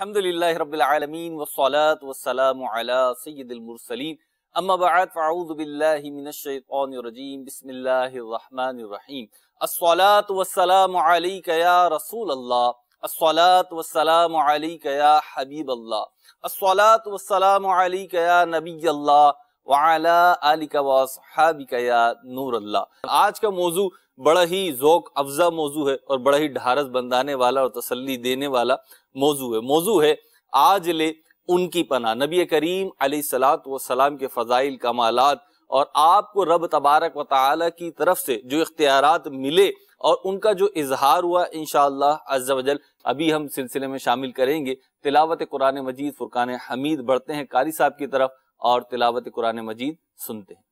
الحمدللہ رب العالمین والصلاة والسلام علی سید المرسلین اما بعد فاعوذ باللہ من الشیطان الرجیم بسم اللہ الرحمن الرحیم الصلاة والسلام علیک یا رسول اللہ الصلاة والسلام علیک یا حبیب اللہ الصلاة والسلام علیک یا نبی اللہ وعلی آلک واصحابک یا نور اللہ۔ آج کا موضوع بڑا ہی ذوق افزا موضوع ہے اور بڑا ہی ڈھارس بندانے والا اور تسلی دینے والا موضوع ہے آج لے ان کی پناہ، نبی کریم علیہ السلام کے فضائل کمالات اور آپ کو رب تبارک و تعالی کی طرف سے جو اختیارات ملے اور ان کا جو اظہار ہوا انشاءاللہ عز و جل ابھی ہم سلسلے میں شامل کریں گے۔ تلاوت قرآن مجید فرقان حمید بڑھتے ہیں قاری صاحب کی طرف اور تلاوت قرآن مجید سنتے ہیں۔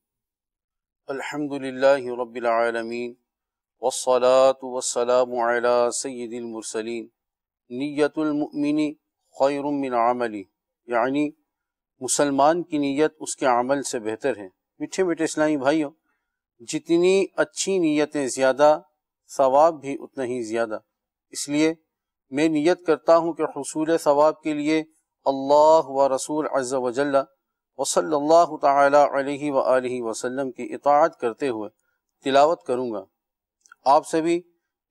الحمدللہ رب العالمین والصلاة والسلام علی سید المرسلین نیت المؤمن خیر من عملی، یعنی مسلمان کی نیت اس کے عمل سے بہتر ہے۔ میٹھے میٹھے اسلامی بھائیوں، جتنی اچھی نیتیں زیادہ، ثواب بھی اتنا ہی زیادہ۔ اس لیے میں نیت کرتا ہوں کہ حصول ثواب کے لیے اللہ و رسول عز و جل وصلی اللہ تعالی علیہ وآلہ وسلم کی اطاعت کرتے ہوئے تلاوت کروں گا۔ آپ سبھی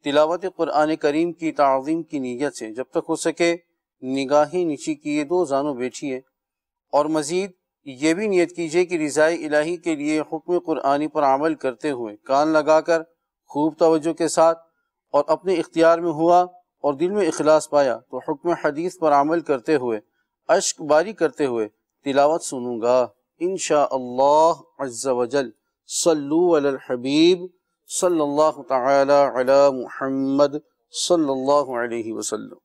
تلاوت قرآن کریم کی تعظیم کی نیت سے جب تک ہو سکے نگاہیں نیچی کیے دو زانوں بیٹھیے، اور مزید یہ بھی نیت کیجیے کہ رضائے الہی کے لیے حکم قرآنی پر عمل کرتے ہوئے کان لگا کر خوب توجہ کے ساتھ اور اپنے اختیار میں ہوا اور دل میں اخلاص پایا تو حکم حدیث پر عمل کرتے ہوئے اشک باری کرتے ہوئے تلاوت سنوں گا انشاءاللہ عز و جل۔ صلو علی الحبیب صلی اللہ تعالی علی محمد صلی اللہ علیہ وسلم۔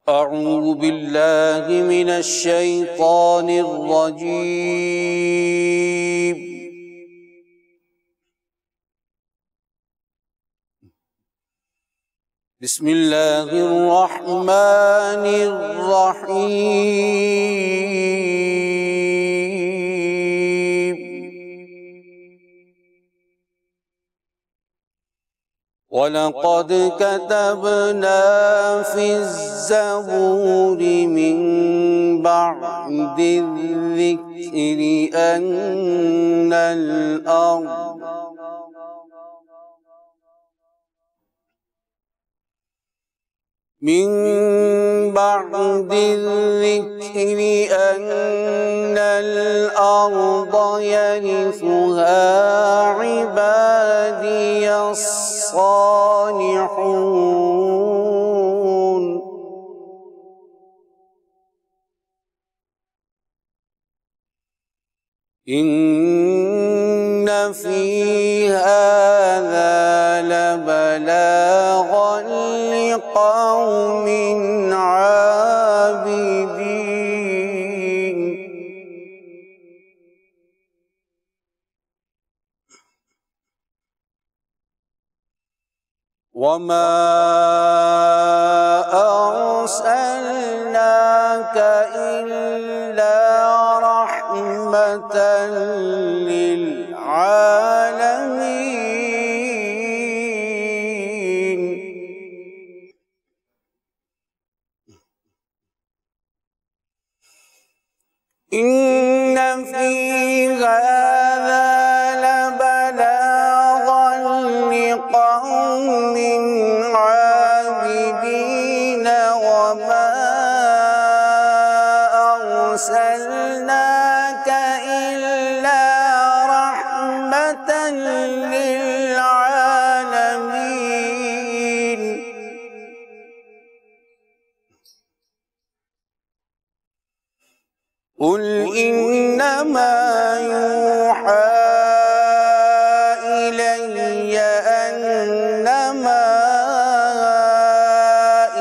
اعوذ باللہ من الشیطان الرجیم، بسم اللہ الرحمن الرحیم۔ وَلَقَدْ كَتَبْنَا فِي الزَّبُورِ مِن بَعْدِ الذِّكْرِ أَنَّ الْأَرْضَ يَرِثُهَا عِبَادِيَ الصَّالِحُونَ۔ إِنَّ فِي هَذَا لَبَلَاغًا لِقَوْمٍ عَابِدِينَ۔ وَمَا أَرْسَلْنَاكَ إِلَّا رَحْمَةً لِلْعَالَمِينَ۔ إِنَّ فِي هَذَا لَبَلَاغًا لِقَوْمٍ عَابِدِينَ وَمَا أَرْسَلْنَاكَ إِلَّا رَحْمَةً لِلْعَالَمِينَ۔ قُلْ إِنَّمَا يُوحَى إِلَيَّ أَنَّمَا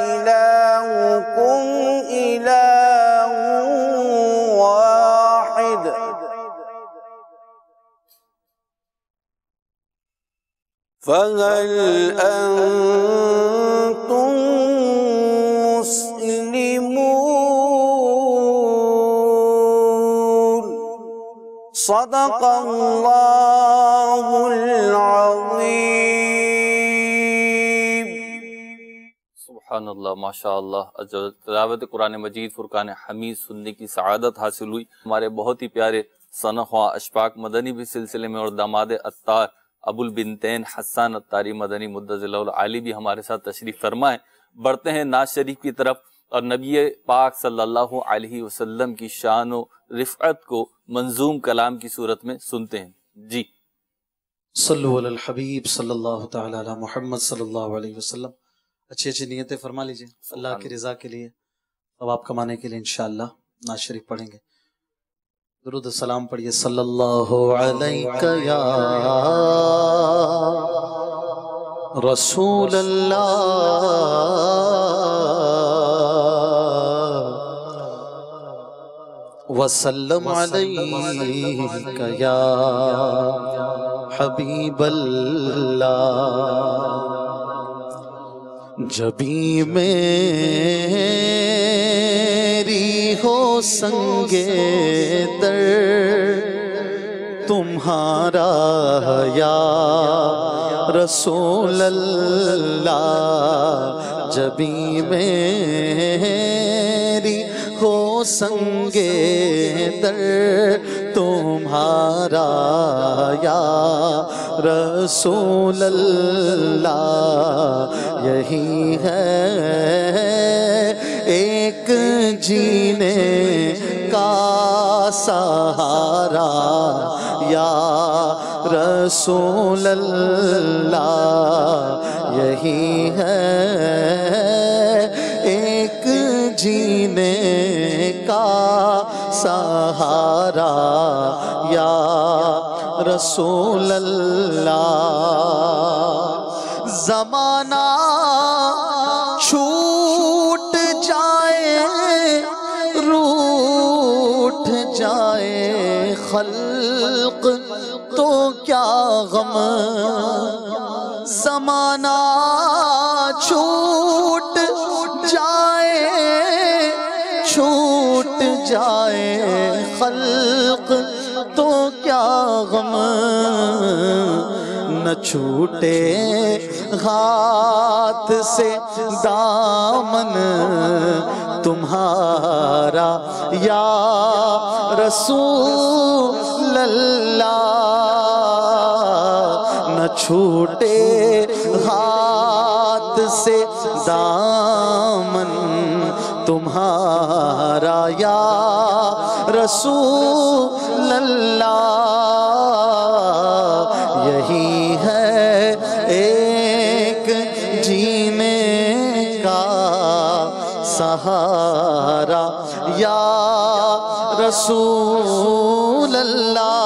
إِلَٰهُكُمْ إِلَٰهٌ وَاحِدٌ فَهَلْ أَنتُم مسلمون؟ صدق اللہ العظیم۔ سبحان اللہ، ماشاء اللہ، تلاوت قرآن مجید فرقان حمید سننے کی سعادت حاصل ہوئی۔ ہمارے بہت ہی پیارے ثناء اشفاق مدنی بھی سلسلے میں، اور داماد عطار ابو البنتین حسان عطاری مدنی مدظ اللہ العالی بھی ہمارے ساتھ تشریف فرما ہے۔ بڑھتے ہیں نعت شریف کی طرف، اور نبی پاک صلی اللہ علیہ وسلم کی شان و رفعت کو منظوم کلام کی صورت میں سنتے ہیں۔ جی صلو علی الحبیب صلی اللہ تعالی علی محمد صلی اللہ علیہ وسلم۔ اچھی اچھی نیتیں فرما لیجئے اللہ کی رضا کے لیے، ثواب کمانے کے لیے انشاءاللہ نعت شریف پڑھیں گے۔ درود السلام پڑھیے۔ صلی اللہ علیہ یا رسول اللہ، وسلم علیک یا حبیب اللہ، جبھی میری ہو سنگے در تمہارا یا رسول اللہ، جبھی میری ہو سنگے در تمہارا یا رسول اللہ، یہی ہے ایک جینے کا سہارا یا رسول اللہ، یہی ہے ایک جینے کا سہارا یا رسول اللہ۔ زمانہ چھوٹ جائے روٹھ جائے خلق تو کیا غم، زمانہ چھوٹ جائے چھوٹ جائے خلق تو کیا غم، نہ چھوٹے ہاتھ سے دامن تمہارا یا رسول اللہ، نہ چھوٹے ہاتھ سے دامن تمہارا یا رسول اللہ، یہی ہے ایک جینے کا سہارا یا رسول اللہ۔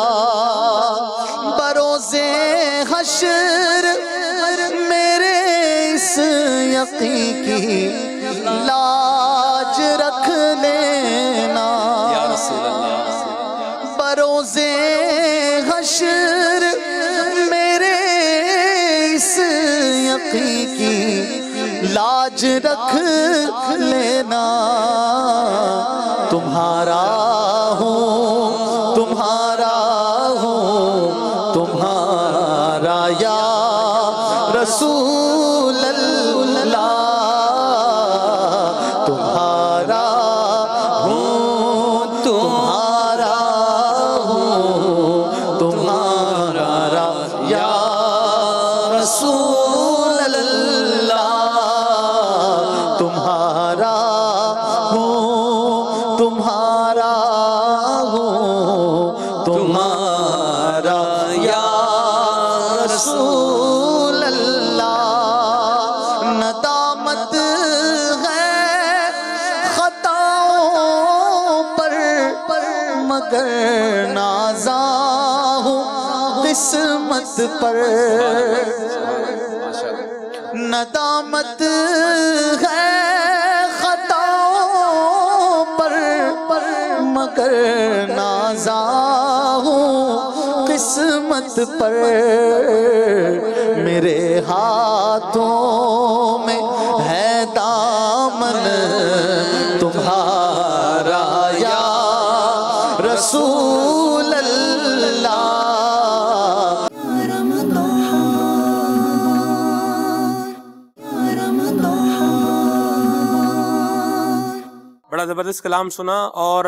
بروز حشر میرے اس یقین کی لاج رکھ لینا یا رسول اللہ، بروز حشر میرے اس یقین کی لاج رکھ لینا، تمہارا ہوں تمہارا ہوں تمہارا یا رسول اللہ، تمہارا ہوں تمہارا ہوں تمہارا یا رسول اللہ، تمہارا ہوں تمہارا ہوں تمہارا یا رسول اللہ۔ ندامت ہے خطاؤں پر مگر نازاں ہوں قسمت پر، ندامت ہے خطاؤں پر مگر نازاں ہوں قسمت پر، میرے ہاتھوں میں ہے دامن تمہارا یا رسول اللہ۔ رمضان زبردست کلام سنا، اور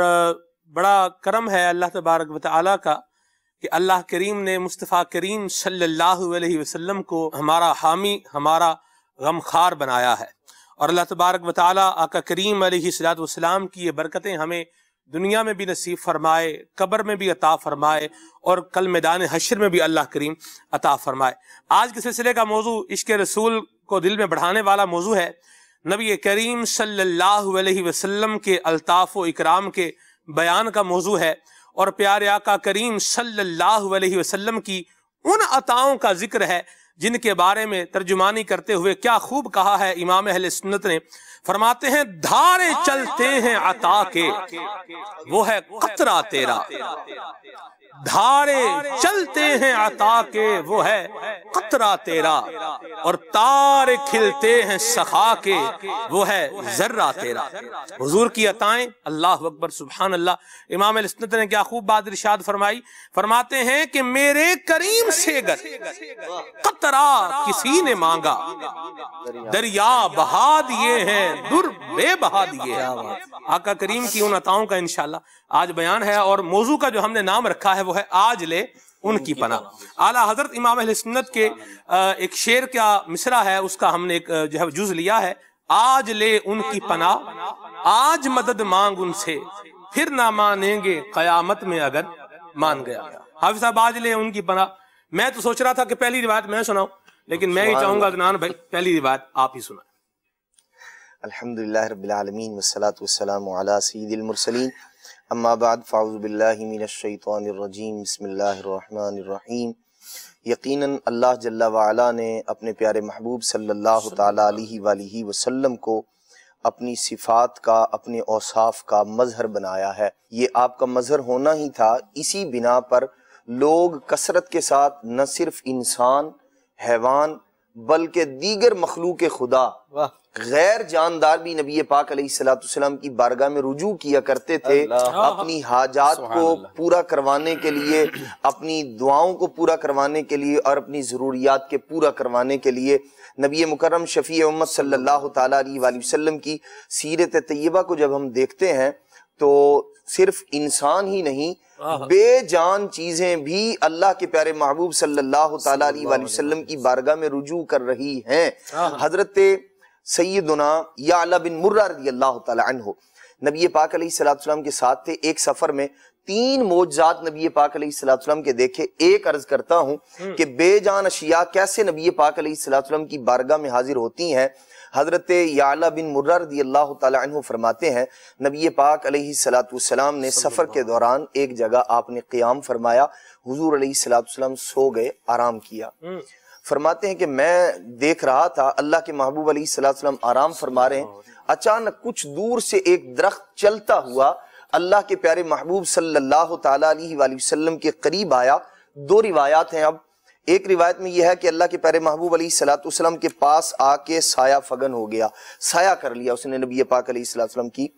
بڑا کرم ہے اللہ تبارک و تعالیٰ کا کہ اللہ کریم نے مصطفیٰ کریم صلی اللہ علیہ وسلم کو ہمارا حامی، ہمارا غمخوار بنایا ہے، اور اللہ تبارک و تعالیٰ آقا کریم علیہ الصلوۃ والسلام کی یہ برکتیں ہمیں دنیا میں بھی نصیب فرمائے، قبر میں بھی عطا فرمائے، اور کل میدان حشر میں بھی اللہ کریم عطا فرمائے۔ آج کے سلسلے کا موضوع عشق رسول کو دل میں بڑھانے والا موضوع ہے۔ نبی کریم صلی اللہ علیہ وسلم کے الطاف و اکرام کے بیان کا موضوع ہے، اور پیارے آقا کریم صلی اللہ علیہ وسلم کی ان عطاؤں کا ذکر ہے جن کے بارے میں ترجمانی کرتے ہوئے کیا خوب کہا ہے امام اہل سنت نے۔ فرماتے ہیں دھارے چلتے ہیں عطا کے، وہ ہے قطرہ تیرا، دھارے چلتے ہیں عطا کے، وہ ہے قطرہ تیرا، اور تارے کھلتے ہیں سخا کے، وہ ہے ذرہ تیرا۔ حضور کی عطائیں، اللہ اکبر سبحان اللہ۔ امام اہل سنت نے کیا خوب بات ارشاد فرمائی، فرماتے ہیں کہ میرے کریم سے گر قطرہ کسی نے مانگا، دریا بہا دیے ہیں، در بے بہا دیے ہیں۔ آقا کریم کی ان عطاؤں کا انشاءاللہ آج بیان ہے، اور موضوع کا جو ہم نے نام رکھا ہے وہ ہے آج لے ان کی پناہ۔ اعلیٰ حضرت امام اہل سنت کے ایک شعر کا مصرع ہے، اس کا ہم نے ایک جو ہے جز لیا ہے، آج لے ان کی پناہ، آج مدد مانگ ان سے، پھر نہ مانیں گے قیامت میں اگر مان گیا۔ حافظ صاحب آج لے ان کی پناہ، میں تو سوچ رہا تھا کہ پہلی روایت میں سناؤں، لیکن میں ہی چاہوں گا عدنان بھائی پہلی روایت آپ ہی سنائیں۔ الحمدللہ رب العالمین والصلاة والسلام علی سید المرسلین، اما بعد فاعوذ باللہ من الشیطان الرجیم، بسم اللہ الرحمن الرحیم۔ یقیناً اللہ جل وعلا نے اپنے پیارے محبوب صلی اللہ تعالیٰ علیہ وآلہ وسلم کو اپنی صفات کا، اپنے اوصاف کا مظہر بنایا ہے۔ یہ آپ کا مظہر ہونا ہی تھا، اسی بنا پر لوگ کثرت کے ساتھ نہ صرف انسان، حیوان، بلکہ دیگر مخلوق خدا، غیر جاندار بھی نبی پاک علیہ السلام کی بارگاہ میں رجوع کیا کرتے تھے، اپنی حاجات کو پورا کروانے کے لیے، اپنی دعاؤں کو پورا کروانے کے لیے، اور اپنی ضروریات کے پورا کروانے کے لیے۔ نبی مکرم شفیع امت صلی اللہ تعالیٰ علیہ وآلہ وسلم کی سیرت طیبہ کو جب ہم دیکھتے ہیں تو صرف انسان ہی نہیں، بے جان چیزیں بھی اللہ کے پیارے محبوب صلی اللہ تعالیٰ علیہ وآلہ وسلم کی بارگاہ میں رجوع کر رہی ہیں۔ حضرت سیدنا یعلا بن مرہ رضی اللہ تعالیٰ عنہ نبی پاک علیہ السلام کے ساتھ تھے، ایک سفر میں 3 معجزات نبی پاک علیہ السلام کے دیکھے۔ ایک عرض کرتا ہوں کہ بے جان اشیاء کیسے نبی پاک علیہ السلام کی بارگاہ میں حاضر ہوتی ہیں۔ حضرت یعلا بن مرہ رضی اللہ تعالیٰ عنہ فرماتے ہیں نبی پاک علیہ السلام نے سفر کے دوران ایک جگہ آپ نے قیام فرمایا، حضور علیہ السلام سو گئے، آرام کیا۔ فرماتے ہیں کہ میں دیکھ رہا تھا اللہ کے محبوب علیہ السلام آرام فرما رہے ہیں، اچانک کچھ دور سے ایک درخت چلتا ہوا اللہ کے پیارے محبوب صلی اللہ تعالیٰ علیہ وآلہ وسلم کے قریب آیا۔ 2 روایات ہیں۔ اب ایک روایت میں یہ ہے کہ اللہ کے پیارے محبوب علیہ السلام کے پاس آ کے سایہ فگن ہو گیا، سایہ کر لیا اس نے نبی پاک علیہ السلام کی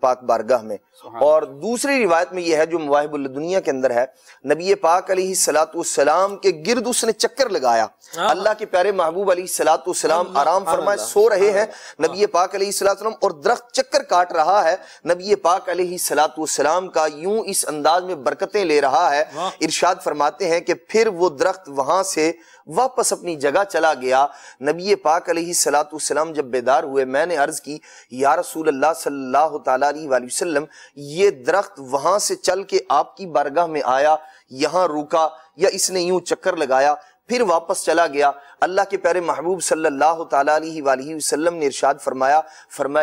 پاک بارگاہ میں۔ اور دوسری روایت میں یہ ہے جو مواہب الدنیا کے اندر ہے، نبی پاک علیہ السلام کے گرد اس نے چکر لگایا، اللہ کے پیارے محبوب علیہ السلام آرام فرمائے سو رہے ہیں، نبی پاک علیہ السلام اور درخت چکر کاٹ رہا ہے، نبی پاک علیہ السلام کا یوں اس انداز میں برکتیں لے رہا ہے۔ ارشاد فرماتے ہیں کہ پھر وہ درخت وہاں سے واپس اپنی جگہ چلا گیا۔ نبی پاک علیہ السلام جب بیدار ہوئے، میں نے عرض کی یا رسول اللہ صلی اللہ تعالیٰ علیہ وآلہ وسلم، یہ درخت وہاں سے چل کے آپ کی بارگاہ میں آیا، یہاں رکا، یا اس نے یوں چکر لگایا پھر واپس چلا گیا؟ اللہ کے پیارے محبوب صلی اللہ تعالیٰ علیہ وآلہ وسلم نے ارشاد فرمایا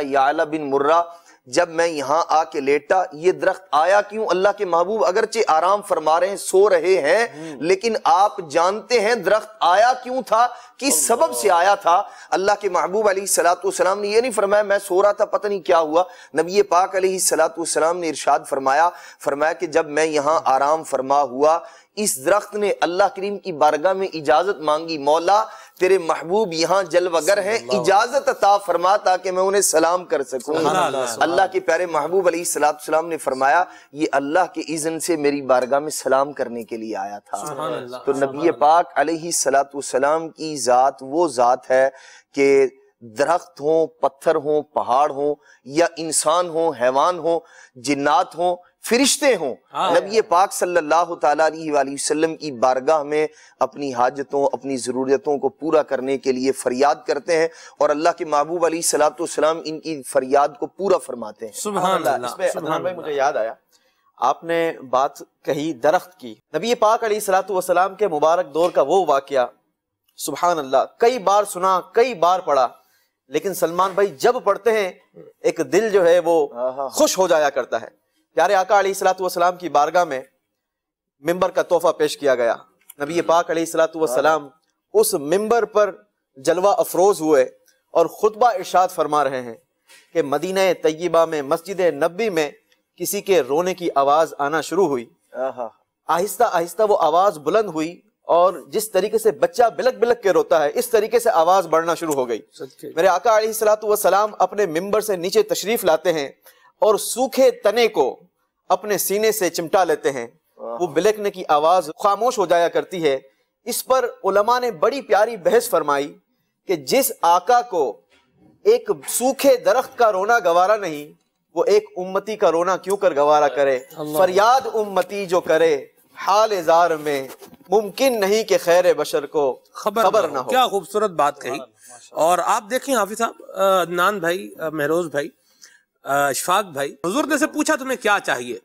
یعلا بن مرہ، جب میں یہاں آ کے لیٹا یہ درخت آیا کیوں؟ اللہ کے محبوب اگرچہ آرام فرما رہے ہیں، سو رہے ہیں، لیکن آپ جانتے ہیں درخت آیا کیوں تھا، کس سبب سے آیا تھا؟ اللہ کے محبوب علیہ السلام نے یہ نہیں فرمایا میں سو رہا تھا پتہ نہیں کیا ہوا، نبی پاک علیہ السلام نے ارشاد فرمایا کہ جب میں یہاں آرام فرما ہوا، اس درخت نے اللہ کریم کی بارگاہ میں اجازت مانگی، مولا تیرے محبوب یہاں جلوگر ہیں، اجازت عطا فرما تاکہ میں انہیں سلام کر سکوں۔ اللہ کے پیارے محبوب علیہ السلام نے فرمایا یہ اللہ کے اذن سے میری بارگاہ میں سلام کرنے کے لیے آیا تھا۔ تو نبی پاک علیہ السلام کی ذات وہ ذات ہے کہ درخت ہوں، پتھر ہوں، پہاڑ ہوں، یا انسان ہوں، حیوان ہوں، جنات ہوں، فرشتے ہوں، نبی پاک صلی اللہ تعالیٰ علیہ وآلہ وسلم کی بارگاہ میں اپنی حاجتوں، اپنی ضرورتوں کو پورا کرنے کے لیے فریاد کرتے ہیں، اور اللہ کے محبوب علیہ الصلوۃ والسلام ان کی فریاد کو پورا فرماتے ہیں۔ سبحان اللہ۔ اس میں عدنان بھائی مجھے یاد آیا، آپ نے بات کہی درخت کی، نبی پاک علیہ الصلوۃ والسلام کے مبارک دور کا وہ واقعہ، سبحان اللہ، کئی بار سنا، کئی بار پڑھا، لیکن سلمان بھائی جب پڑھتے ہیں ایک دل جو ہے وہ خوش ہو جایا کرتا ہے۔ پیارے آقا علیہ الصلوۃ والسلام کی بارگاہ میں ممبر کا تحفہ پیش کیا گیا، نبی پاک علیہ الصلوۃ والسلام اس ممبر پر جلوہ افروز ہوئے اور خطبہ ارشاد فرما رہے ہیں کہ مدینہ طیبہ میں مسجد نبوی میں کسی کے رونے کی آواز آنا شروع ہوئی، آہستہ آہستہ وہ آواز بلند ہوئی، اور جس طریقے سے بچہ بلک بلک کے روتا ہے اس طریقے سے آواز بڑھنا شروع ہو گئی۔ میرے آقا علیہ الصلوۃ والسلام اپنے ممبر سے نیچے تشریف لاتے ہیں اور سوکھے تنے کو اپنے سینے سے چمٹا لیتے ہیں، وہ بلکنے کی آواز خاموش ہو جایا کرتی ہے۔ اس پر علماء نے بڑی پیاری بحث فرمائی کہ جس آقا کو ایک سوکھے درخت کا رونا گوارا نہیں، وہ ایک امتی کا رونا کیوں کر گوارا کرے؟ فریاد امتی جو کرے حال زار میں، ممکن نہیں کہ خیر بشر کو خبر نہ ہو۔ کیا خوبصورت بات کہی۔ اور آپ دیکھیں حافظ صاحب، عدنان بھائی، مہروز بھائی، اشفاق بھائی، حضور نے سے پوچھا تمہیں کیا چاہیے؟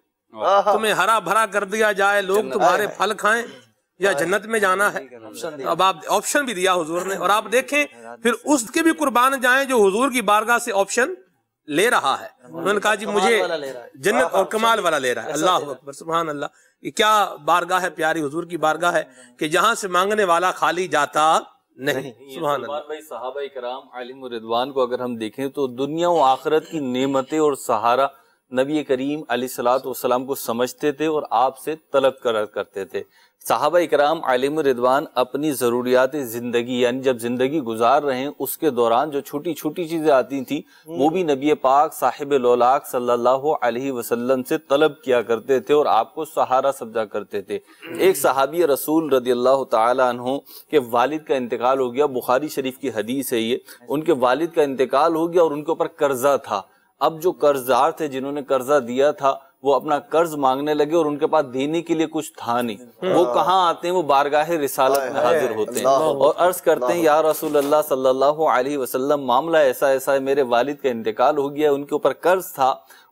تمہیں ہرا بھرا کر دیا جائے، لوگ تمہارے پھل کھائیں، یا جنت میں جانا ہے؟ اب آپ آپشن بھی دیا حضور نے، اور آپ دیکھیں پھر اس کے بھی قربان جائیں جو حضور کی بارگاہ سے آپشن لے رہا ہے۔ انہوں نے کہا جی مجھے جنت اور کمال والا لے رہا ہے۔ اللہ اکبر، سبحان اللہ۔ یہ کیا بارگاہ ہے پیاری حضور کی بارگاہ ہے کہ جہاں سے مانگنے والا خالی جاتا نہیں۔ سبحان اللہ۔ بھائی صحابہ کرام علیہم رضوان کو اگر ہم دیکھیں تو دنیا و آخرت کی نعمتیں اور سہارا نبی کریم علیہ الصلوۃ والسلام کو سمجھتے تھے اور آپ سے طلب کرتے تھے۔ صحابہ کرام علیہم رضوان اپنی ضروریات زندگی، یعنی جب زندگی گزار رہے ہیں اس کے دوران جو چھوٹی چھوٹی چیزیں آتی تھیں وہ بھی نبی پاک صاحب لولاک صلی اللہ علیہ وسلم سے طلب کیا کرتے تھے اور آپ کو سہارا سمجھا کرتے تھے۔ ایک صحابی رسول رضی اللہ تعالی عنہ کے والد کا انتقال ہو گیا، بخاری شریف کی حدیث ہے یہ، ان کے والد کا انتقال ہو گیا اور ان کے اوپر قرضہ تھا۔ اب جو قرضدار تھے جنہوں نے قرضہ دیا تھا وہ اپنا قرض مانگنے لگے اور ان کے پاس دینے کے لیے کچھ تھا نہیں۔ وہ کہاں آتے ہیں؟ وہ بارگاہ رسالت میں حاضر ہوتے ہیں اور عرض کرتے ہیں یا رسول اللہ صلی اللہ علیہ وسلم، معاملہ ایسا ایسا ہے، میرے والد کا انتقال ہو گیا، ان کے اوپر قرض تھا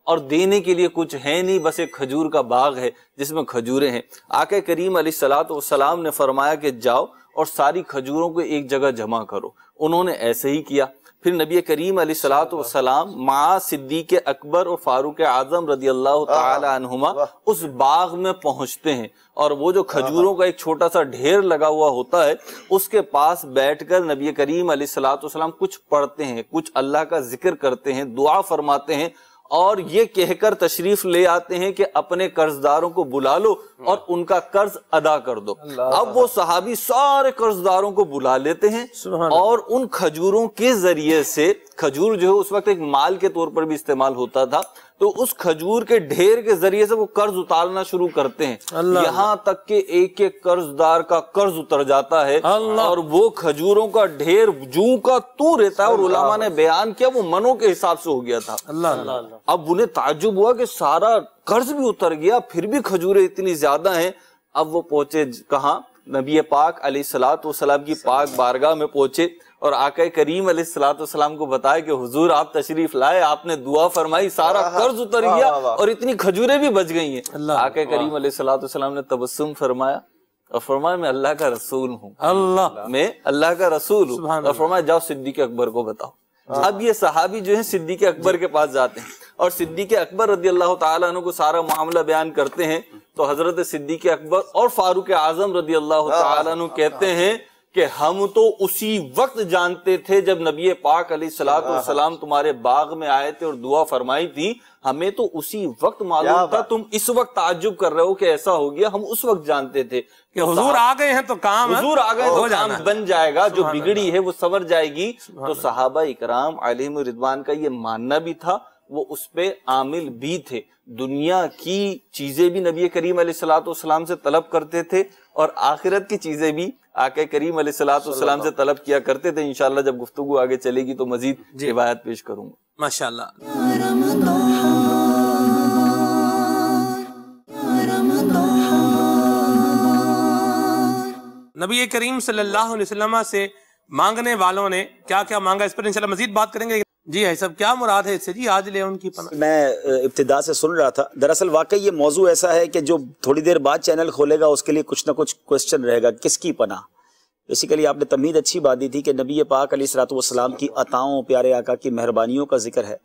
اور دینے کے لیے کچھ ہے نہیں، بس ایک کھجور کا باغ ہے جس میں کھجوریں ہیں۔ آقا کریم علیہ الصلوۃ والسلام نے فرمایا کہ جاؤ اور ساری کھجوروں کو ایک جگہ جمع کرو۔ انہوں نے ایسے ہی کیا۔ پھر نبی کریم علیہ الصلوۃ والسلام مع صدیق اکبر اور فاروق اعظم رضی اللہ تعالی عنہما اس باغ میں پہنچتے ہیں اور وہ جو کھجوروں کا ایک چھوٹا سا ڈھیر لگا ہوا ہوتا ہے اس کے پاس بیٹھ کر نبی کریم علیہ الصلوۃ والسلام کچھ پڑھتے ہیں، کچھ اللہ کا ذکر کرتے ہیں، دعا فرماتے ہیں اور یہ کہہ کر تشریف لے آتے ہیں کہ اپنے قرضداروں کو بلا لو اور ان کا قرض ادا کر دو۔ اب وہ صحابی سارے قرضداروں کو بلا لیتے ہیں اور ان کھجوروں کے ذریعے سے، کھجور جو ہے اس وقت ایک مال کے طور پر بھی استعمال ہوتا تھا، تو اس کھجور کے ڈھیر کے ذریعے سے وہ قرض اتارنا شروع کرتے ہیں، یہاں تک کہ ایک ایک قرضدار کا قرض اتر جاتا ہے اور وہ کھجوروں کا ڈھیر جوں کا تو رہتا ہے، اور علماء نے بیان کیا وہ منوں کے حساب سے ہو گیا تھا۔ اب انہیں تعجب ہوا کہ سارا قرض بھی اتر گیا پھر بھی کھجوریں اتنی زیادہ ہیں۔ اب وہ پہنچے کہاں؟ نبی پاک علیہ الصلوۃ والسلام کی پاک بارگاہ میں پہنچے اور آقا کریم علیہ الصلوۃ والسلام کو بتایا کہ حضور آپ تشریف لائے، آپ نے دعا فرمائی، سارا قرض اتر گیا اور اتنی کھجوریں بھی بچ گئی ہیں۔ آقا کریم علیہ الصلوۃ والسلام نے تبسم فرمایا اور فرمایا میں اللہ کا رسول ہوں، میں اللہ کا رسول ہوں، اور فرمایا جاؤ صدیق اکبر کو بتاؤ۔ اب یہ صحابی جو ہیں صدیق اکبر کے پاس جاتے ہیں اور صدیق اکبر رضی اللہ تعالیٰ عنہ کو سارا معاملہ بیان کرتے ہیں تو حضرت صدیق اکبر اور فاروق اعظم رضی اللہ تعالیٰ عنہ کہتے ہیں کہ ہم تو اسی وقت جانتے تھے جب نبی پاک علیہ الصلوۃ والسلام تمہارے باغ میں آئے تھے اور دعا فرمائی تھی، ہمیں تو اسی وقت معلوم تھا، تم اس وقت تعجب کر رہے ہو کہ ایسا ہو گیا، ہم اس وقت جانتے تھے کہ حضور آ گئے ہیں تو کام حضور آ گئے تو کام بن جائے گا، جو بگڑی ہے وہ سنور جائے گی۔ تو صحابہ اکرام علیہم رضوان کا یہ ماننا بھی تھا، وہ اس پہ عامل بھی تھے، دنیا کی چیزیں بھی نبی کریم علیہ الصلوۃ والسلام سے طلب کرتے تھے اور آخرت کی چیزیں بھی آقا کریم علیہ الصلوۃ والسلام سے طلب کیا کرتے تھے. انشاءاللہ جب گفتگو آگے چلے گی تو مزید روایت پیش کروں گا. ماشاءاللہ. نبی کریم صلی اللہ علیہ وسلم سے مانگنے والوں نے کیا کیا مانگا، اس پر انشاءاللہ مزید بات کریں گے. جی ہے سب کیا مراد ہے اس سے؟ جی آج لے ان کی پناہ. میں ابتدا سے سن رہا تھا، دراصل واقعی یہ موضوع ایسا ہے کہ جو تھوڑی دیر بعد چینل کھولے گا اس کے لیے کچھ نہ کچھ کوسچن رہے گا، کس کی پناہ. بیسیکلی آپ نے تمہید اچھی بات دی تھی کہ نبی پاک علیہ الصلوۃ والسلام کی عطاؤں، پیارے آقا کی مہربانیوں کا ذکر ہے،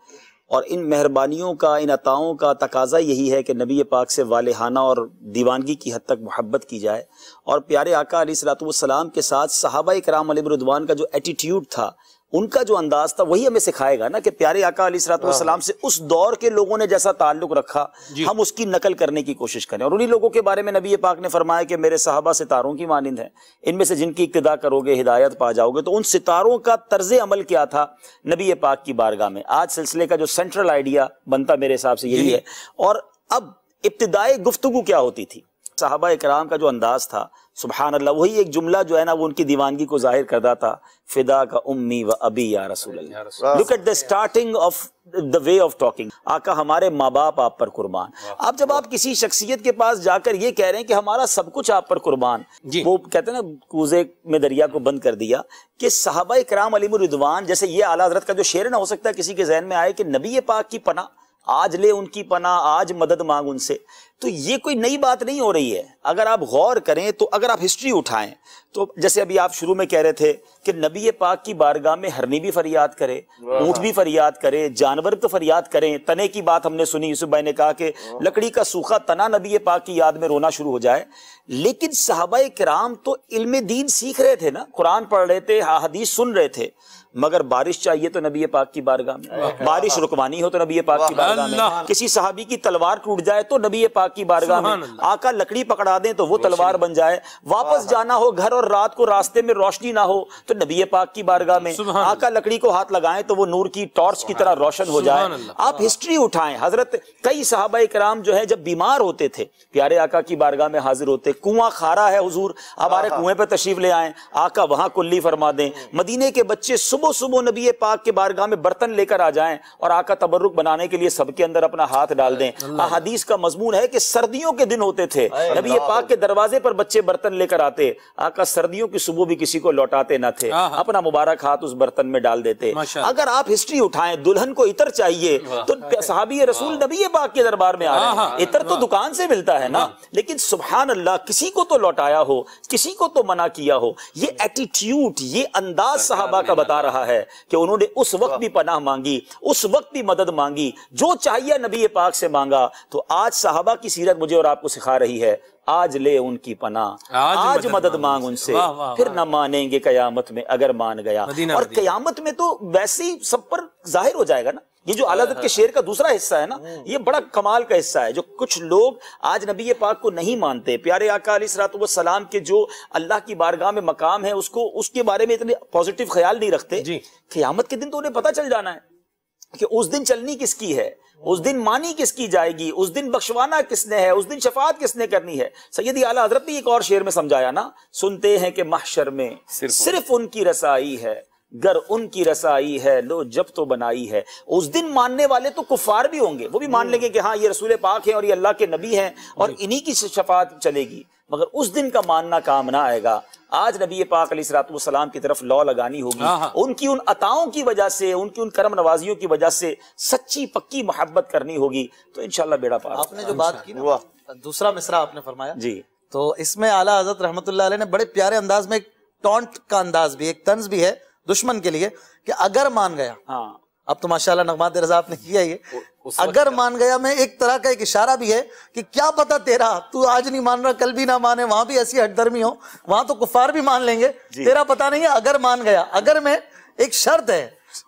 اور ان مہربانیوں کا، ان عطاؤں کا تقاضا یہی ہے کہ نبی پاک سے والہانہ اور دیوانگی کی حد تک محبت کی جائے. اور پیارے آقا علیہ الصلوۃ والسلام کے ساتھ صحابہ کرام علیہم رضوان کا جو ایٹیٹیوڈ تھا، ان کا جو انداز تھا، وہی ہمیں سکھائے گا نا کہ پیارے آقا علیہ الصلوۃ والسلام سے اس دور کے لوگوں نے جیسا تعلق رکھا ہم اس کی نقل کرنے کی کوشش کریں. اور انہی لوگوں کے بارے میں نبی پاک نے فرمایا کہ میرے صحابہ ستاروں کی مانند ہیں، ان میں سے جن کی اقتداء کرو گے ہدایت پا جاؤ گے. تو ان ستاروں کا طرز عمل کیا تھا نبی پاک کی بارگاہ میں؟ آج سلسلے کا جو سینٹرل آئیڈیا بنتا میرے حساب سے یہی ہے. اور اب ابتدائی گفتگو کیا ہوتی تھی؟ صحابہ اکرام کا جو انداز تھا، سبحان اللہ، وہی ایک جملہ جو ہے نا وہ ان کی دیوانگی کو ظاہر کرتا تھا، فدا کا امی و ابی یا رسول اللہ. Look at the starting of the way of talking. آقا ہمارے ماں باپ آپ پر قربان. آپ جب آپ کسی شخصیت کے پاس جا کر یہ کہہ رہے ہیں کہ ہمارا سب کچھ آپ پر قربان، وہ کہتے ہیں نا کوزے میں دریا کو بند کر دیا، کہ صحابہ کرام علیہم الرضوان جیسے یہ اعلیٰ حضرت کا جو شعر نہ ہو سکتا ہے کسی کے ذہن میں آئے کہ نبی پاک کی پناہ، آج لے ان کی پناہ، آج مدد مانگ ان سے. تو یہ کوئی نئی بات نہیں ہو رہی ہے. اگر آپ غور کریں تو اگر آپ ہسٹری اٹھائیں تو جیسے ابھی آپ شروع میں کہہ رہے تھے کہ نبی پاک کی بارگاہ میں ہرنی بھی فریاد کرے، اونٹ بھی فریاد کرے، جانور تو فریاد کریں. تنے کی بات ہم نے سنی، یوسف بھائی نے کہا کہ لکڑی کا سوکھا تنا نبی پاک کی یاد میں رونا شروع ہو جائے. لیکن صحابہ کرام تو علم دین سیکھ رہے تھے نا، قرآن پڑھ رہے تھے، حدیث سن رہے تھے. مگر بارش چاہیے تو نبی پاک کی بارگاہ میں، بارش رکوانی ہو تو نبی پاک کی بارگاہ میں، کسی صحابی کی تلوار ٹوٹ جائے تو نبی پاک کی بارگاہ میں، آقا لکڑی پکڑا دیں تو وہ تلوار بن جائے، واپس جانا ہو گھر اور رات کو راستے میں روشنی نہ ہو تو نبی پاک کی بارگاہ میں، آقا لکڑی کو ہاتھ لگائیں تو وہ نور کی ٹارچ کی طرح روشن ہو جائے. آپ ہسٹری اٹھائیں، حضرت کئی صحابہ کرام جو ہے جب بیمار ہوتے تھے پیارے آقا کی بارگاہ میں حاضر ہوتے. کنواں کھارا ہے حضور، ہمارے کنویں پہ تشریف لے آئیں، آقا وہاں کلی فرما دیں. مدینے کے بچے صبح صبح نبی پاک کے بارگاہ میں برتن لے کر آ جائیں اور آقا تبرک بنانے کے لیے سب کے اندر اپنا ہاتھ ڈال دیں. احادیث کا مضمون ہے کہ سردیوں کے دن ہوتے تھے، نبی پاک کے دروازے پر بچے برتن لے کر آتے، آقا سردیوں کی صبح بھی کسی کو لوٹاتے نہ تھے، اپنا مبارک ہاتھ اس برتن میں ڈال دیتے. اگر آپ ہسٹری اٹھائیں، دلہن کو عطر چاہیے تو صحابی رسول نبی پاک کے دربار میں آ رہے ہیں. عطر تو دکان سے ملتا ہے نا، لیکن سبحان اللہ کسی کو تو لوٹایا ہو، کسی کو تو منع کیا ہو. یہ ایٹیٹیوڈ، یہ انداز صحابہ کا بتا رہا ہے کہ انہوں نے اس وقت بھی پناہ مانگی، اس وقت بھی مدد مانگی، جو چاہیے نبی پاک سے مانگا. تو آج صحابہ کی سیرت مجھے اور آپ کو سکھا رہی ہے، آج لے ان کی پناہ، آج مدد مانگ ان سے، پھر نہ مانیں گے قیامت میں اگر مان گیا. اور قیامت میں تو ویسے ہی سب پر ظاہر ہو جائے گا نا. یہ جو اعلیٰ حضرت کے شعر کا دوسرا حصہ ہے نا، یہ بڑا کمال کا حصہ ہے. جو کچھ لوگ آج نبی پاک کو نہیں مانتے، پیارے آقا علیہ الصلوۃ والسلام کے جو اللہ کی بارگاہ میں مقام ہے اس کے بارے میں اتنے پازیٹیو خیال نہیں رکھتے. قیامت کے دن تو انہیں پتہ چل جانا ہے کہ اس دن چلنی کس کی ہے، اس دن مانی کس کی جائے گی، اس دن بخشوانا کس نے ہے، اس دن شفاعت کس نے کرنی ہے. سیدی اعلیٰ حضرت نے ایک اور شعر میں سمجھایا نا، سنتے ہیں کہ محشر میں صرف ان کی رسائی ہے، گر ان کی رسائی ہے لو جب تو بنائی ہے. اس دن ماننے والے تو کفار بھی ہوں گے، وہ بھی مان لیں گے کہ ہاں یہ رسول پاک ہیں اور یہ اللہ کے نبی ہیں اور انہی کی شفاعت چلے گی. مگر اس دن کا ماننا کام نہ آئے گا. آج نبی پاک علیہ الصلوۃ والسلام کی طرف لو لگانی ہوگی، ان کی ان عطاؤں کی وجہ سے، ان کی ان کرم نوازیوں کی وجہ سے سچی پکی محبت کرنی ہوگی. تو انشاءاللہ بیڑا پار. آپ نے جو بات کی نا، دوسرا مصرع آپ نے فرمایا جی، تو اس میں اعلیٰ حضرت رحمۃ اللہ علیہ نے بڑے پیارے انداز میں ایک ٹونٹ کا انداز بھی، ایک طنز بھی ہے دشمن کے لیے کہ اگر مان گیا. ہاں اب تو ماشاءاللہ نغمات رضا آپ نے کیا یہ اگر مان گیا میں ایک طرح کا ایک اشارہ بھی ہے کہ کیا پتہ تیرا، تو آج نہیں مان رہا کل بھی نہ مانے، وہاں بھی ایسی ہٹ درمی ہو، وہاں تو کفار بھی مان لیں گے، تیرا پتہ نہیں ہے. اگر مان گیا، اگر میں ایک شرط ہے،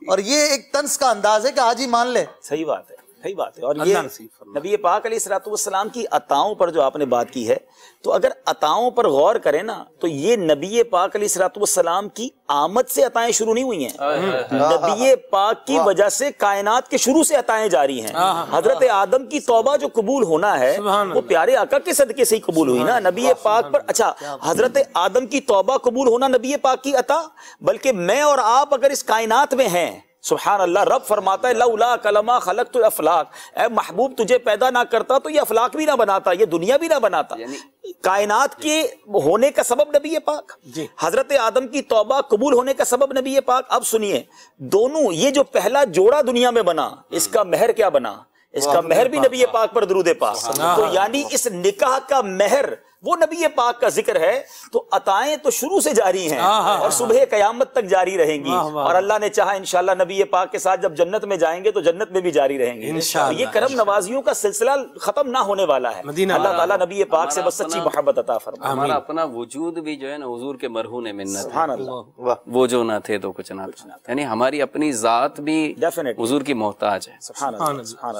اور یہ ایک طنز کا انداز ہے کہ آج ہی مان لے. صحیح بات ہے. صحیح بات ہے. اور اللہ یہ نصیب فرمائے. نبی پاک علیہ الصلوۃ والسلام کی عطاؤں پر جو آپ نے بات کی ہے، تو اگر عطاؤں پر غور کریں نا تو یہ نبی پاک علیہ الصلوۃ والسلام کی آمد سے عطائیں شروع نہیں ہوئی ہیں. نبی پاک کی وجہ سے کائنات کے شروع سے عطائیں جاری ہیں. حضرت آدم کی توبہ جو قبول ہونا ہے وہ پیارے آقا کے صدقے سے ہی قبول ہوئی نا. نبی پاک پر اچھا حضرت آدم کی توبہ قبول ہونا نبی پاک کی عطا، بلکہ میں اور آپ اگر اس کائنات میں ہیں، سبحان اللہ، رب فرماتا ہے لولا کلمہ خلقت الافلاق، اے محبوب تجھے پیدا نہ کرتا تو یہ افلاق بھی نہ بناتا، یہ دنیا بھی نہ بناتا. کائنات کے ہونے کا سبب نبی پاک، حضرت آدم کی توبہ قبول ہونے کا سبب نبی پاک. اب سنیے، دونوں یہ جو پہلا جوڑا دنیا میں بنا، اس کا مہر کیا بنا؟ اس کا مہر بھی نبی پاک پر درود پاک. تو یعنی اس نکاح کا مہر وہ نبی پاک کا ذکر ہے. تو عطائیں تو شروع سے جاری ہیں اور صبح قیامت تک جاری رہیں گی، اور اللہ نے چاہا انشاءاللہ نبی پاک کے ساتھ جب جنت میں جائیں گے تو جنت میں بھی جاری رہیں گے. یہ کرم نوازیوں کا سلسلہ ختم نہ ہونے والا ہے. اللہ تعالیٰ نبی پاک سے بس سچی محبت عطا فرمائے. ہمارا اپنا وجود بھی جو ہے نا حضور کے مرہون منت، سبحان اللہ. وہ جو نہ تھے تو کچھ نہ تھا. یعنی ہماری اپنی ذات بھی حضور کی محتاج ہے. سبحان اللہ. سبحان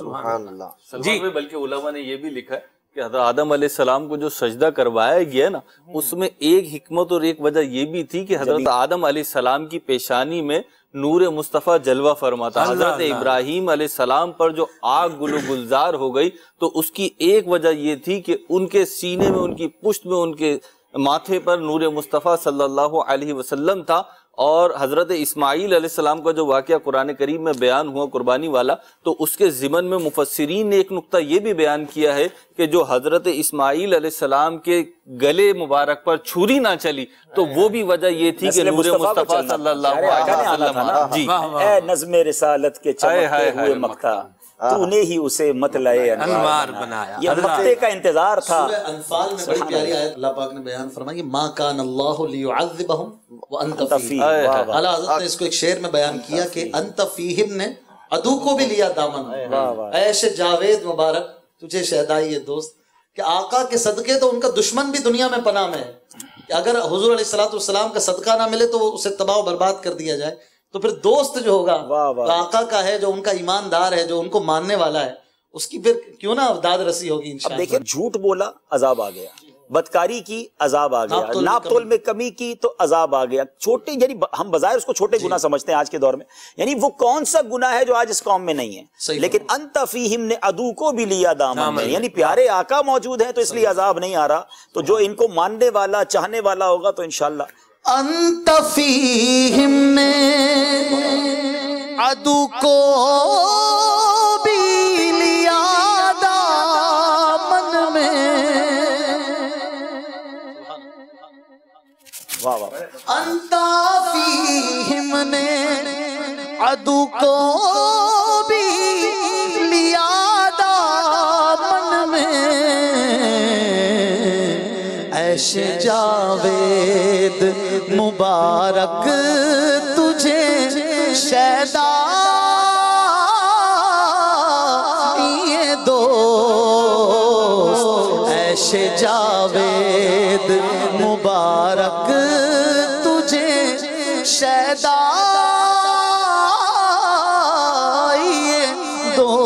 اللہ. جی، بلکہ علماء نے یہ بھی لکھا ہے کہ حضرت آدم علیہ السلام کو جو سجدہ کروایا گیا نا، اس میں ایک حکمت اور ایک وجہ یہ بھی تھی کہ حضرت آدم علیہ السلام کی پیشانی میں نور مصطفیٰ جلوہ فرماتا. حضرت ابراہیم علیہ السلام پر جو آگ گل و گلزار ہو گئی تو اس کی ایک وجہ یہ تھی کہ ان کے سینے میں، ان کی پشت میں، ان کے ماتھے پر نور مصطفیٰ صلی اللہ علیہ وسلم تھا. اور حضرت اسماعیل علیہ السلام کا جو واقعہ قرآن کریم میں بیان ہوا قربانی والا، تو اس کے ضمن میں مفسرین نے ایک نقطہ یہ بھی بیان کیا ہے کہ جو حضرت اسماعیل علیہ السلام کے گلے مبارک پر چھری نہ چلی تو وہ بھی وجہ یہ تھی کہ نور مصطفیٰ صلی اللہ علیہ وسلم. جی، اے نظم رسالت کے چمکتے ہوئے مقتا، تو نے ہی اسے مطلع انوار بنایا. یہ مقتے کا انتظار تھا. سورہ انفال میں بڑی پیاری آیت اللہ پاک نے بیان فرمائی، ما کان اللہ لیعذبہم وانت فیہم. اعلیٰ حضرت نے اس کو ایک شعر میں بیان کیا کہ انت فیہم نے عدو کو بھی لیا دامن. عیش جاوید مبارک تجھے شہدائی دوست، کہ آقا کے صدقے تو ان کا دشمن بھی دنیا میں پناہ میں ہے، کہ اگر حضور علیہ الصلوۃ والسلام کا صدقہ نہ ملے تو اسے تباہ و برباد کر دیا جائے، تو پھر دوست جو ہوگا آقا کا ہے، جو ان کا ایماندار ہے، جو ان کو ماننے والا ہے، اس کی پھر کیوں نہ داد رسی ہوگی انشاءاللہ. اب دیکھیں، جھوٹ بولا عذاب آ گیا، بدکاری کی عذاب آ گیا، ناپ تول میں کمی کی تو عذاب آ گیا. چھوٹے، یعنی ہم بظاہر اس کو چھوٹے گناہ سمجھتے ہیں آج کے دور میں، یعنی وہ کون سا گناہ ہے جو آج اس قوم میں نہیں ہے. لیکن انت فیہم نے عدو کو بھی لیا دامن میں، یعنی پیارے آقا موجود ہیں تو اس لیے عذاب نہیں آ رہا. تو جو ان کو ماننے والا، چاہنے والا ہوگا تو انشاءاللہ. انت فیہم نے عدو کو بھی لیا دامن میں، انت فیہم نے عدو کو بھی لیا دامن میں، عیش جاوید مبارک تجھے شہدائی دوست، عیش جاوید مبارک تجھے شہدائی دوست.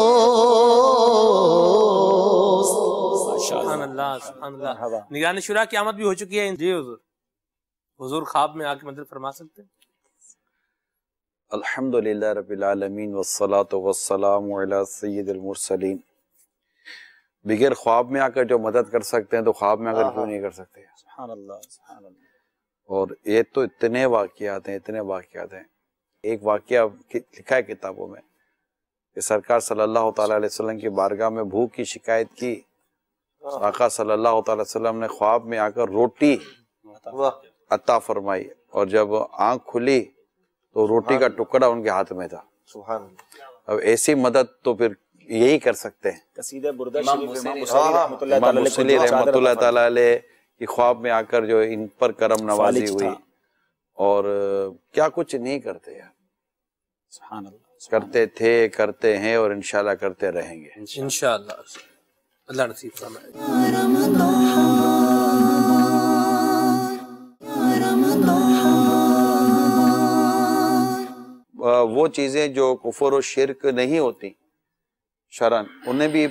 سبحان اللہ، سبحان اللہ. نگران شورا کی آمد بھی ہو چکی ہے. جی حضور، حضور خواب میں آ کے مدد فرما سکتے ہیں؟ الحمدللہ رب العالمین والصلاة والسلام علی سید المرسلین. بغیر خواب میں آ کر جو مدد کر سکتے ہیں تو خواب میں آ کر کیوں نہیں کر سکتے؟ سبحان اللہ، سبحان اللہ. اور یہ تو اتنے واقعات ہیں، اتنے واقعات ہیں. ایک واقعہ لکھا ہے کتابوں میں کہ سرکار صلی اللہ تعالیٰ علیہ وسلم کی بارگاہ میں بھوک کی شکایت کی. آقا صلی اللہ تعالیٰ علیہ وسلم نے خواب میں آ کر روٹی عطا فرمائی، اور جب آنکھ کھلی تو روٹی کا ٹکڑا ان کے ہاتھ میں تھا. سبحان اللہ. اب ایسی مدد تو پھر یہی کر سکتے ہیں. قصیدہ بردہ امام موصلی رحمۃ اللہ تعالیٰ علیہ کی خواب میں آ کر جو ان پر کرم نوازی ہوئی، اور کیا کچھ نہیں کرتے یار. سبحان اللہ. کرتے تھے، کرتے ہیں، اور انشاءاللہ کرتے رہیں گے انشاءاللہ. اللہ نصیب فرمائے. وہ چیزیں جو کفر و شرک نہیں ہوتی، شرن، انہیں بھی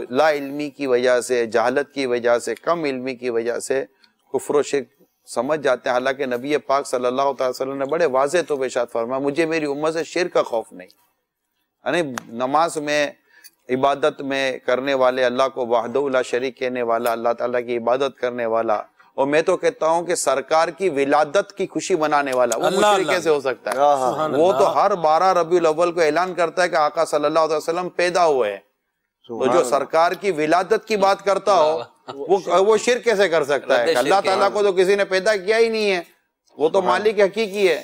لا علمی کی وجہ سے، جہالت کی وجہ سے، کم علمی کی وجہ سے کفر و شرک سمجھ جاتے ہیں، حالانکہ نبی پاک صلی اللہ تعالی وسلم نے بڑے واضح طور پہ ارشاد فرمایا مجھے میری امت سے شرک کا خوف نہیں، یعنی نماز میں، عبادت میں کرنے والے، اللہ کو وحدہ لا شریک کہنے والا، اللہ تعالیٰ کی عبادت کرنے والا، اور میں تو کہتا ہوں کہ سرکار کی ولادت کی خوشی منانے والا، وہ مشرک کیسے ہو سکتا ہے؟ وہ تو ہر 12 ربیع الاول کو اعلان کرتا ہے کہ آقا صلی اللہ علیہ وسلم پیدا ہوئے ہیں، تو جو سرکار کی ولادت کی بات کرتا ہو وہ شرک کیسے کر سکتا ہے؟ اللہ تعالیٰ کو تو کسی نے پیدا کیا ہی نہیں ہے، وہ تو مالک حقیقی ہے،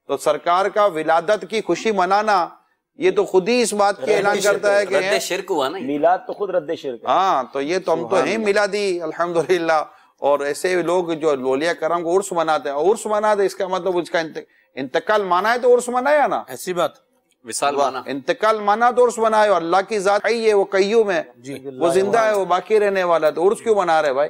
تو سرکار کا ولادت کی خوشی منانا یہ تو خود ہی اس بات کی اعلان کرتا ہے کہ رد شرک ہوا نا، میلاد تو خود رد شرک ہے۔ ہاں تو یہ تو ہم تو ہیں میلادی الحمدللہ، اور ایسے لوگ جو اولیاء کرام کو عرس مناتے ہیں، عرس مناتے اس کا مطلب اس کا انتقال مانا ہے تو عرس منایا نا، ایسی بات وصال مانا، انتقال مانا تو عرس منایا، اللہ کی ذات حی ہے، وہ قیوم ہے، وہ زندہ ہے، وہ باقی رہنے والا ہے، تو عرس کیوں منا رہے بھائی؟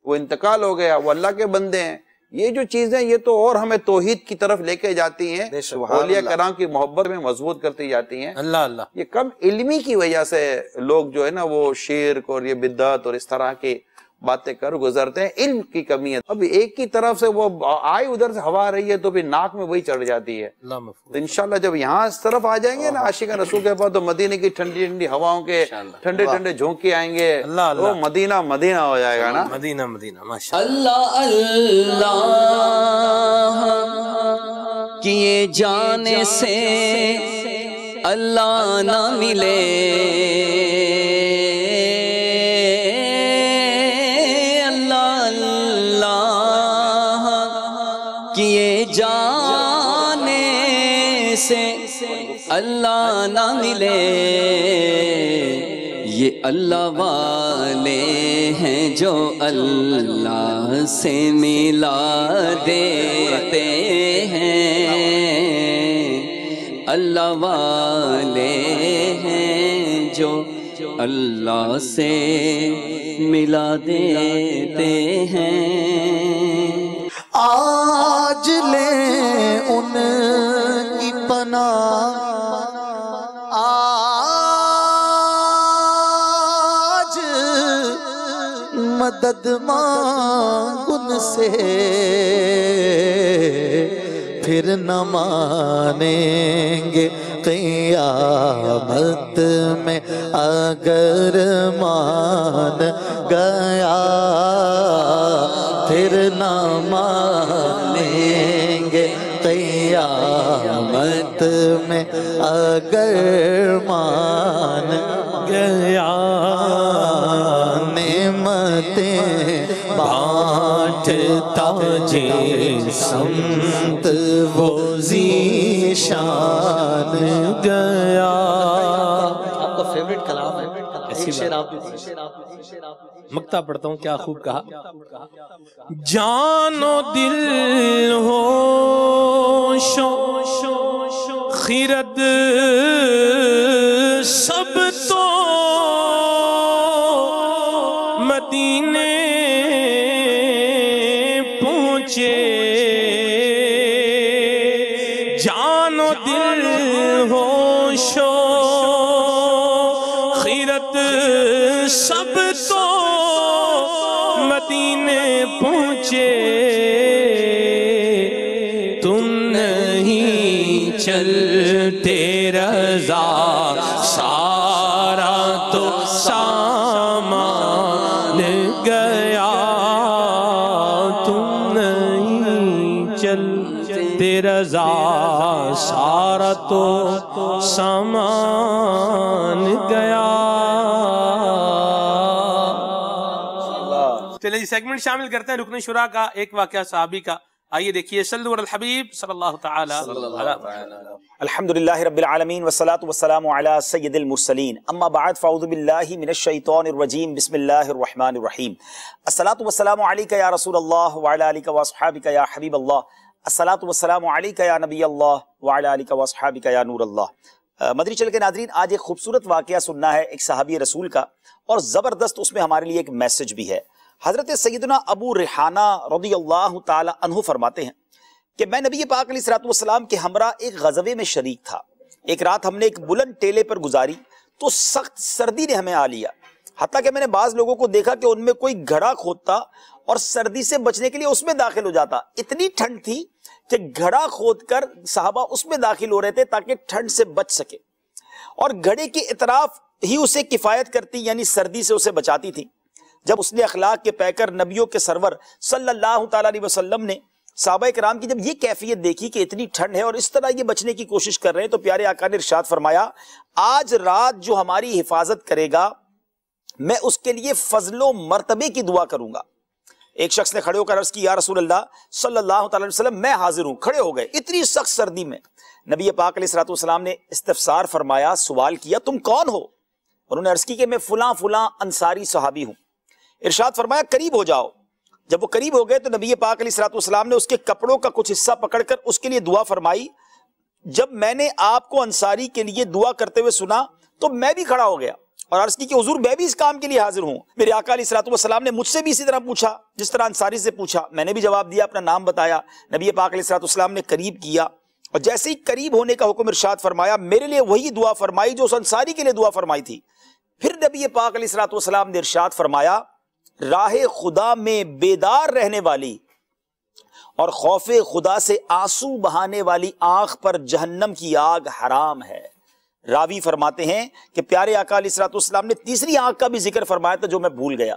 وہ انتقال ہو گیا، وہ اللہ کے بندے ہیں۔ یہ جو چیزیں یہ تو اور ہمیں توحید کی طرف لے کے جاتی ہیں، اولیاء کرام کی محبت میں مضبوط کرتی جاتی ہیں۔ اللہ اللہ، یہ کم علمی کی وجہ سے لوگ جو ہے نا وہ شرک اور یہ بدعت اور اس طرح کی باتیں کر گزرتے ہیں، علم کی کمی ہے۔ اب ایک کی طرف سے وہ آئی ادھر سے ہوا آ رہی ہے تو پھر ناک میں وہی چڑھ جاتی ہے، تو انشاءاللہ جب یہاں اس طرف آ جائیں گے نا عاشقان رسول کے پاس، تو مدینے کی ٹھنڈی ٹھنڈی ہواؤں کے ٹھنڈے ٹھنڈے جھونکے آئیں گے، وہ مدینہ مدینہ ہو جائے گا نا۔ مدینہ مدینہ ماشاءاللہ۔ اللہ اللہ کیے جانے سے اللہ نہ ملے، کیے جانے سے اللہ نہ ملے، یہ اللہ والے ہیں جو اللہ سے ملا دیتے ہیں، اللہ والے ہیں جو اللہ سے ملا دیتے ہیں۔ آج لیں ان کی پناہ، آج مدد مانگ ان سے، پھر نہ مانیں گے قیامت میں اگر مان گیا، پھر نہ مانیں گے قیامت میں اگر مان گیا، نعمتیں بانٹتا جس سمت وہ ذیشان گیا۔ آپ کا فیوریٹ کلام ہے، ایک شعر آپ مقطع پڑھتا ہوں، کیا خوب کہا، جان و دل ہوش و خرد سب تو مدینے پہنچے، جان و دل ہوش و خرد سب تو مدینے پہنچے، تم نہیں چلتے رضا سارا تو سامان گیا، تم نہیں چلتے رضا سارا تو سامان گیا۔ چلیں جی سیگمنٹ شامل کرتے ہیں رکن شورا کا، ایک واقعہ صحابی کا، آئیے دیکھیے۔ صلو علی الحبیب صلی اللہ تعالی الحمدللہ رب العالمین والصلاة والسلام علی سید المرسلین، اما بعد فاعوذ باللہ من الشیطان الرجیم، بسم اللہ الرحمن الرحیم۔ الصلاة والسلام علیکہ یا رسول اللہ وعلی آلکہ واصحابکہ یا حبیب اللہ، الصلاة والسلام علیکہ یا نبی اللہ وعلی آلکہ واصحابکہ یا نور اللہ۔ مدری چل کے ناظرین، آج ایک خوبصورت واقعہ سننا ہے ایک صحابی رسول کا، اور زبردست اس میں ہمارے لیے ایک میسج بھی ہے۔ حضرت سیدنا ابو ریحانہ رضی اللہ تعالی عنہ فرماتے ہیں کہ میں نبی پاک علیہ الصلوۃ والسلام کے ہمراہ ایک غزوے میں شریک تھا۔ ایک رات ہم نے ایک بلند ٹیلے پر گزاری تو سخت سردی نے ہمیں آ لیا، حتیٰ کہ میں نے بعض لوگوں کو دیکھا کہ ان میں کوئی گھڑا کھودتا اور سردی سے بچنے کے لیے اس میں داخل ہو جاتا۔ اتنی ٹھنڈ تھی کہ گھڑا کھود کر صحابہ اس میں داخل ہو رہے تھے تاکہ ٹھنڈ سے بچ سکے، اور گھڑے کے اطراف ہی اسے کفایت کرتی، یعنی سردی سے اسے بچاتی تھی۔ جب اس نے اخلاق کے پیکر نبیوں کے سرور صلی اللہ تعالیٰ علیہ وسلم نے صحابہ کرام کی جب یہ کیفیت دیکھی کہ اتنی ٹھنڈ ہے اور اس طرح یہ بچنے کی کوشش کر رہے ہیں، تو پیارے آقا نے ارشاد فرمایا، آج رات جو ہماری حفاظت کرے گا میں اس کے لیے فضل و مرتبے کی دعا کروں گا۔ ایک شخص نے کھڑے ہو کر عرض کی، یا رسول اللہ صلی اللہ تعالی وسلم میں حاضر ہوں۔ کھڑے ہو گئے اتنی سخت سردی میں۔ نبی پاک علیہ الصلوۃ والسلام نے استفسار فرمایا، سوال کیا، تم کون ہو؟ انہوں نے عرض کی کہ میں فلاں فلاں انصاری صحابی ہوں۔ ارشاد فرمایا قریب ہو جاؤ۔ جب وہ قریب ہو گئے تو نبی پاک علیہ الصلوۃ والسلام نے اس کے کپڑوں کا کچھ حصہ پکڑ کر اس کے لیے دعا فرمائی۔ جب میں نے آپ کو انصاری کے لیے دعا کرتے ہوئے سنا تو میں بھی کھڑا ہو گیا اور عرض کی کہ حضور میں بھی اس کام کے لیے حاضر ہوں۔ میرے آقا علیہ الصلوۃ والسلام نے مجھ سے بھی اسی طرح پوچھا جس طرح انصاری سے پوچھا، میں نے بھی جواب دیا، اپنا نام بتایا۔ نبی پاک علیہ الصلوۃ والسلام نے قریب کیا اور جیسے ہی قریب ہونے کا حکم ارشاد فرمایا، میرے لیے وہی دعا فرمائی جو اس انصاری کے لیے دعا فرمائی تھی۔ پھر نبی پاک علیہ الصلوۃ والسلام نے ارشاد فرمایا، راہ خدا میں بیدار رہنے والی اور خوف خدا سے آنسو بہانے والی آنکھ پر جہنم کی آگ حرام ہے۔ راوی فرماتے ہیں کہ پیارے آقا علیہ الصلوۃ والسلام نے تیسری آنکھ کا بھی ذکر فرمایا تھا جو میں بھول گیا۔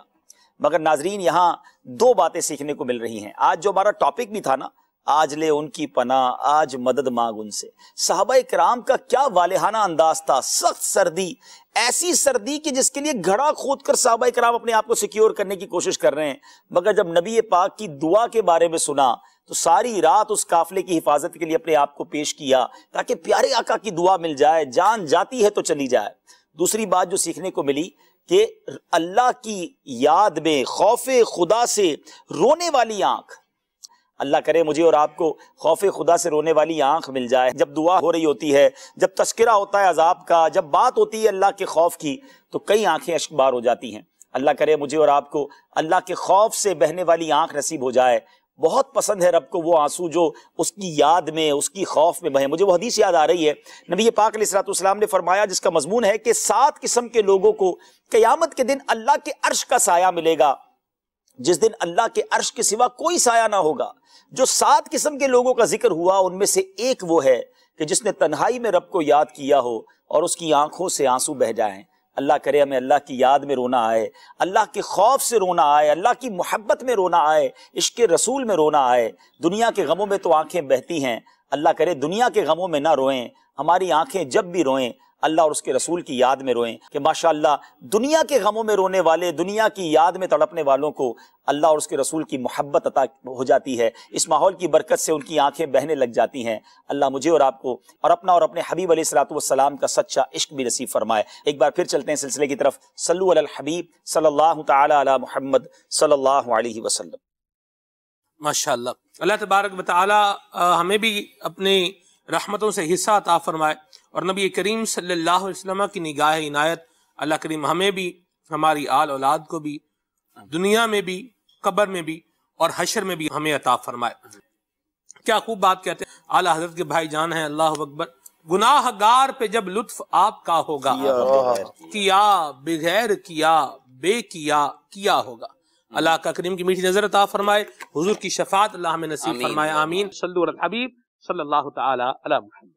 مگر ناظرین یہاں دو باتیں سیکھنے کو مل رہی ہیں۔ آج جو ہمارا ٹاپک بھی تھا نا، آج لے ان کی پناہ، آج مدد مانگ ان سے، صحابہ کرام کا کیا والہانہ انداز تھا۔ سخت سردی، ایسی سردی کہ جس کے لیے گھڑا کھود کر صحابہ کرام اپنے آپ کو سیکیور کرنے کی کوشش کر رہے ہیں، مگر جب نبی پاک کی دعا کے بارے میں سنا تو ساری رات اس قافلے کی حفاظت کے لیے اپنے آپ کو پیش کیا تاکہ پیارے آقا کی دعا مل جائے، جان جاتی ہے تو چلی جائے۔ دوسری بات جو سیکھنے کو ملی کہ اللہ کی یاد میں خوف خدا سے رونے والی آنکھ، اللہ کرے مجھے اور آپ کو خوف خدا سے رونے والی آنکھ مل جائے۔ جب دعا ہو رہی ہوتی ہے، جب تذکرہ ہوتا ہے عذاب کا، جب بات ہوتی ہے اللہ کے خوف کی، تو کئی آنکھیں اشک بار ہو جاتی ہیں۔ اللہ کرے مجھے اور آپ کو اللہ کے خوف سے بہنے والی آنکھ نصیب ہو جائے۔ بہت پسند ہے رب کو وہ آنسو جو اس کی یاد میں، اس کی خوف میں بہیں۔ مجھے وہ حدیث یاد آ رہی ہے، نبی پاک علیہ الصلوۃ والسلام نے فرمایا جس کا مضمون ہے کہ 7 قسم کے لوگوں کو قیامت کے دن اللہ کے عرش کا سایہ ملے گا، جس دن اللہ کے عرش کے سوا کوئی سایہ نہ ہوگا۔ جو 7 قسم کے لوگوں کا ذکر ہوا ان میں سے ایک وہ ہے کہ جس نے تنہائی میں رب کو یاد کیا ہو اور اس کی آنکھوں سے آنسو بہ جائیں۔ اللہ کرے ہمیں اللہ کی یاد میں رونا آئے، اللہ کے خوف سے رونا آئے، اللہ کی محبت میں رونا آئے، عشق رسول میں رونا آئے۔ دنیا کے غموں میں تو آنکھیں بہتی ہیں، اللہ کرے دنیا کے غموں میں نہ روئیں، ہماری آنکھیں جب بھی روئیں اللہ اور اس کے رسول کی یاد میں روئیں کہ ماشاءاللہ دنیا کے غموں میں رونے والے، دنیا کی یاد میں تڑپنے والوں کو اللہ اور اس کے رسول کی محبت عطا ہو جاتی ہے۔ اس ماحول کی برکت سے ان کی آنکھیں بہنے لگ جاتی ہیں۔ اللہ مجھے اور آپ کو اور اپنا اور اپنے حبیب علیہ الصلوۃ والسلام کا سچا عشق بھی نصیب فرمائے۔ ایک بار پھر چلتے ہیں سلسلے کی طرف۔ صلو علی الحبیب صلی اللہ تعالی علی محمد صلی اللہ علیہ وسلم۔ ماشاءاللہ، اللہ تبارک و تعالی ہمیں بھی اپنی رحمتوں سے حصہ عطا فرمائے، اور نبی کریم صلی اللہ علیہ وسلم کی نگاہ عنایت اللہ کریم ہمیں بھی، ہماری آل اولاد کو بھی، دنیا میں بھی، قبر میں بھی اور حشر میں بھی ہمیں عطا فرمائے۔ کیا خوب بات کہتے ہیں اعلیٰ حضرت کے بھائی جان ہیں، اللہ اکبر۔ گناہ گار پہ جب لطف آپ کا ہوگا، کیا بغیر کیا بے کیا ہوگا۔ اللہ کا کریم کی میٹھی نظر عطا فرمائے، حضور کی شفاعت اللہ ہمیں نصیب فرمائے، آمین۔ صلو علی الحبیب صلی اللہ تعالی علی محمد۔